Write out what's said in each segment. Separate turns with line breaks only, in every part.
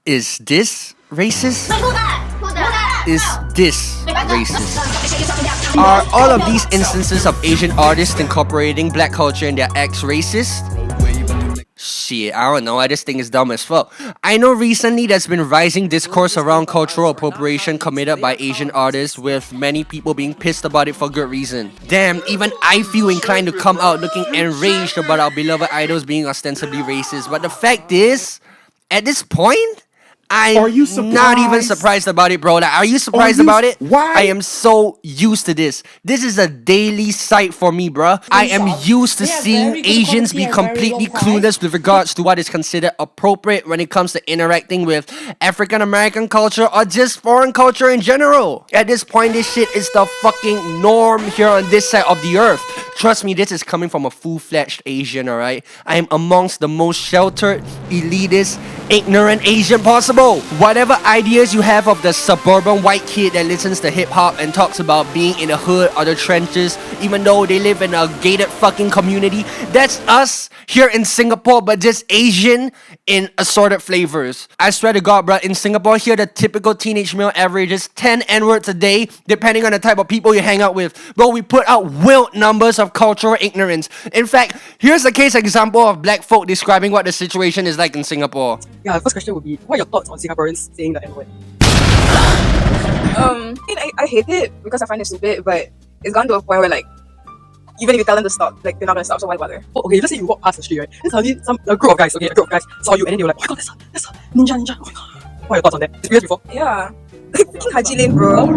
Is this racist? Is this racist? Are all of these instances of Asian artists incorporating black culture in their acts racist? Shit, I don't know, I just think it's dumb as fuck. I know recently there's been rising discourse around cultural appropriation committed by Asian artists, with many people being pissed about it for good reason. Damn, even I feel inclined to come out looking enraged about our beloved idols being ostensibly racist, but the fact is, at this point, I'm not even surprised about it, bro. Like, are you surprised about it?
Why?
I am so used to this. This is a daily sight for me, bro. I am used to seeing Asians be completely clueless with regards to what is considered appropriate when it comes to interacting with African American culture or just foreign culture in general. At this point, this shit is the fucking norm here on this side of the earth. Trust me, this is coming from a full-fledged Asian, alright? I am amongst the most sheltered, elitist, ignorant Asian possible. Whatever ideas you have of the suburban white kid that listens to hip-hop and talks about being in the hood or the trenches, even though they live in a gated fucking community, that's us here in Singapore, but just Asian in assorted flavors. I swear to God, bro, in Singapore here, the typical teenage male averages 10 N-words a day, depending on the type of people you hang out with. Bro, we put out wild numbers of cultural ignorance. In fact, here's a case example of black folk describing what the situation is like in Singapore.
Yeah, the first question would be, what are your thoughts on Singaporeans saying the N-word?
I hate it because I find it stupid, but it's gone to a point where, like, even if you tell them to stop, like, they're not gonna stop, so why bother?
Oh, okay, let's say you walk past the street, right? Then suddenly a group of guys saw you and then they were like, oh my god, that's a ninja. Oh my god. What are your thoughts on that? Experience before?
Yeah. Freaking Haji Lane, bro.
No,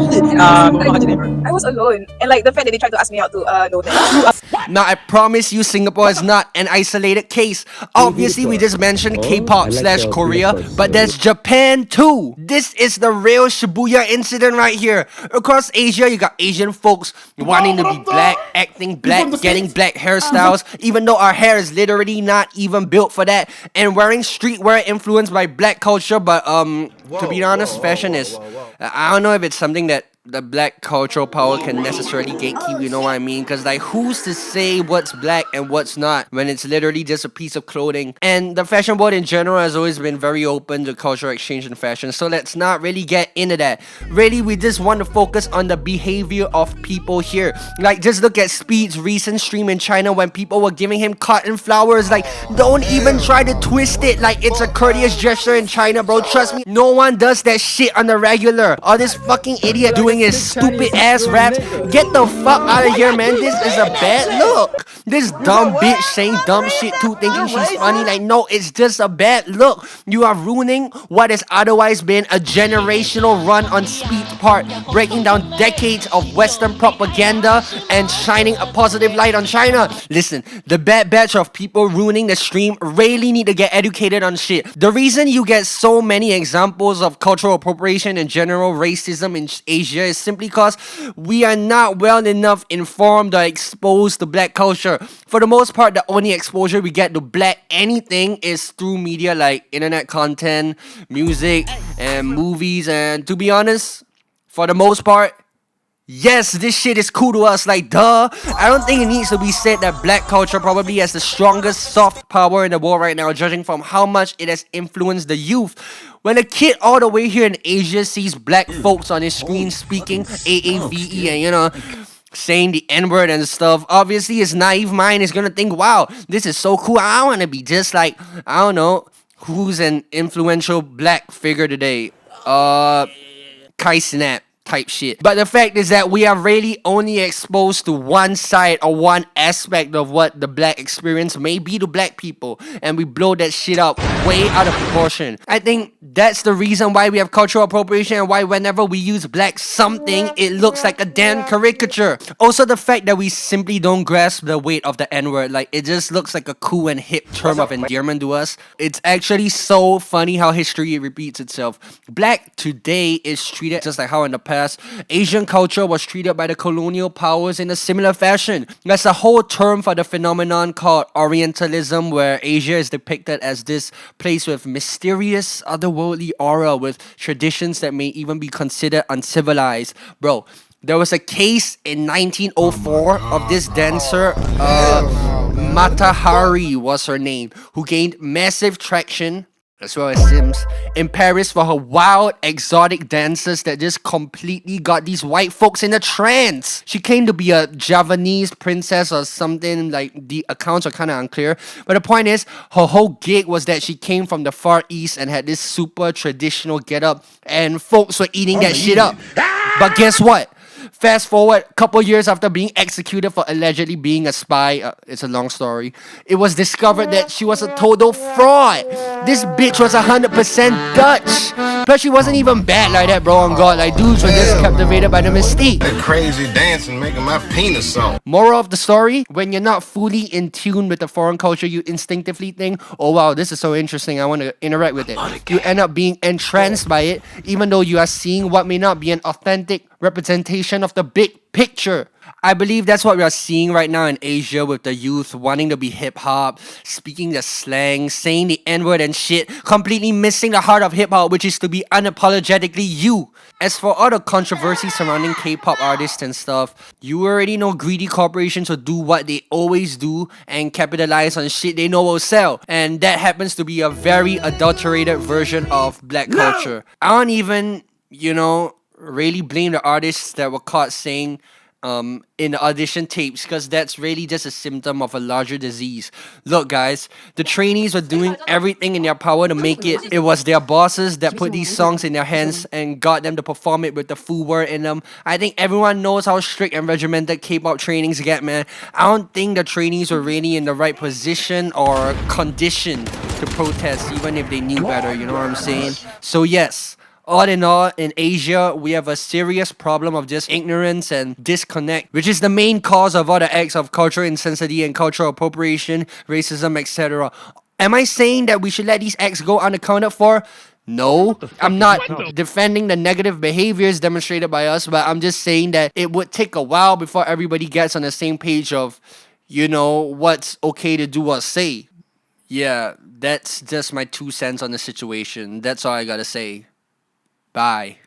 not Haji Lane, bro.
I was alone, and like the fact that they tried to ask me out to know that.
Now, I promise you, Singapore is not an isolated case. Obviously, we just mentioned K-pop / Korea, but there's Japan too. This is the real Shibuya incident right here. Across Asia, you got Asian folks wanting to be black, acting black, getting black hairstyles, even though our hair is literally not even built for that, and wearing streetwear influenced by black culture, but to be honest, fashion is... I don't know if it's something that the black cultural power can necessarily gatekeep, you know what I mean? Because, like, who's to say what's black and what's not when it's literally just a piece of clothing? And the fashion world in general has always been very open to cultural exchange and fashion, so let's not really get into that. Really, we just want to focus on the behavior of people here. Like, just look at Speed's recent stream in China when people were giving him cotton flowers. Like, don't even try to twist it like it's a courteous gesture in China, bro. Trust me, no one does that shit on the regular. Or this fucking idiot doing his stupid ass raps. Get the fuck out of here, man. This is a bad look. This dumb bitch saying dumb shit too, thinking she's funny. Like, no, it's just a bad look. You are ruining what has otherwise been a generational run on Speed's part, breaking down decades of Western propaganda and shining a positive light on China. Listen, the bad batch of people ruining the stream really need to get educated on shit. The reason you get so many examples of cultural appropriation and general racism in Asia is simply because we are not well enough informed or exposed to black culture. For the most part, the only exposure we get to black anything is through media like internet content, music, and movies. And to be honest, for the most part, yes, this shit is cool to us, like, duh. I don't think it needs to be said that black culture probably has the strongest soft power in the world right now, judging from how much it has influenced the youth. When a kid all the way here in Asia sees black folks on his screen speaking AAVE and, you know, saying the N-word and stuff, obviously his naive mind is gonna think, wow, this is so cool. I wanna be just like, I don't know, who's an influential black figure today? Kai Snap type shit. But the fact is that we are really only exposed to one side or one aspect of what the black experience may be to black people, and we blow that shit up way out of proportion. I think that's the reason why we have cultural appropriation and why whenever we use black something, it looks like a damn caricature. Also, the fact that we simply don't grasp the weight of the N-word, like, it just looks like a cool and hip term of endearment to us. It's actually so funny how history repeats itself. Black today is treated just like how in the past Asian culture was treated by the colonial powers in a similar fashion. That's a whole term for the phenomenon called Orientalism, where Asia is depicted as this place with mysterious, otherworldly aura, with traditions that may even be considered uncivilized. Bro, there was a case in 1904 of this dancer, Mata Hari was her name, who gained massive traction as well as Sims, in Paris for her wild, exotic dances that just completely got these white folks in a trance. She claimed to be a Javanese princess or something, like the accounts are kind of unclear. But the point is, her whole gig was that she came from the Far East and had this super traditional getup, and folks were eating that shit up. But guess what? Fast forward a couple years after being executed for allegedly being a spy, it's a long story, it was discovered that she was a total fraud. This bitch was 100% Dutch. Plus, she wasn't even bad like that, bro, on God. Like, dudes were just captivated by the mystique.
That crazy dancing making my penis so.
Moral of the story, when you're not fully in tune with the foreign culture, you instinctively think, oh wow, this is so interesting, I want to interact with it. You end up being entranced by it, even though you are seeing what may not be an authentic representation of the big picture. I believe that's what we are seeing right now in Asia with the youth wanting to be hip-hop, speaking the slang, saying the N-word and shit, completely missing the heart of hip-hop, which is to be unapologetically you. As for all the controversy surrounding K-pop artists and stuff, you already know greedy corporations will do what they always do and capitalize on shit they know will sell. And that happens to be a very adulterated version of black culture. I don't even, really blame the artists that were caught saying in the audition tapes, because that's really just a symptom of a larger disease. Look guys, the trainees were doing everything in their power to make it. It was their bosses that put these songs in their hands and got them to perform it with the full word in them. I think everyone knows how strict and regimented K-pop trainings get, man. I don't think the trainees were really in the right position or condition to protest, even if they knew better, you know what I'm saying? So yes, all in all, in Asia, we have a serious problem of just ignorance and disconnect, which is the main cause of all the acts of cultural insensitivity and cultural appropriation, racism, etc. Am I saying that we should let these acts go unaccounted for? No, I'm not defending the negative behaviors demonstrated by us, but I'm just saying that it would take a while before everybody gets on the same page of, what's okay to do or say. Yeah, that's just my 2 cents on the situation. That's all I gotta say. Bye.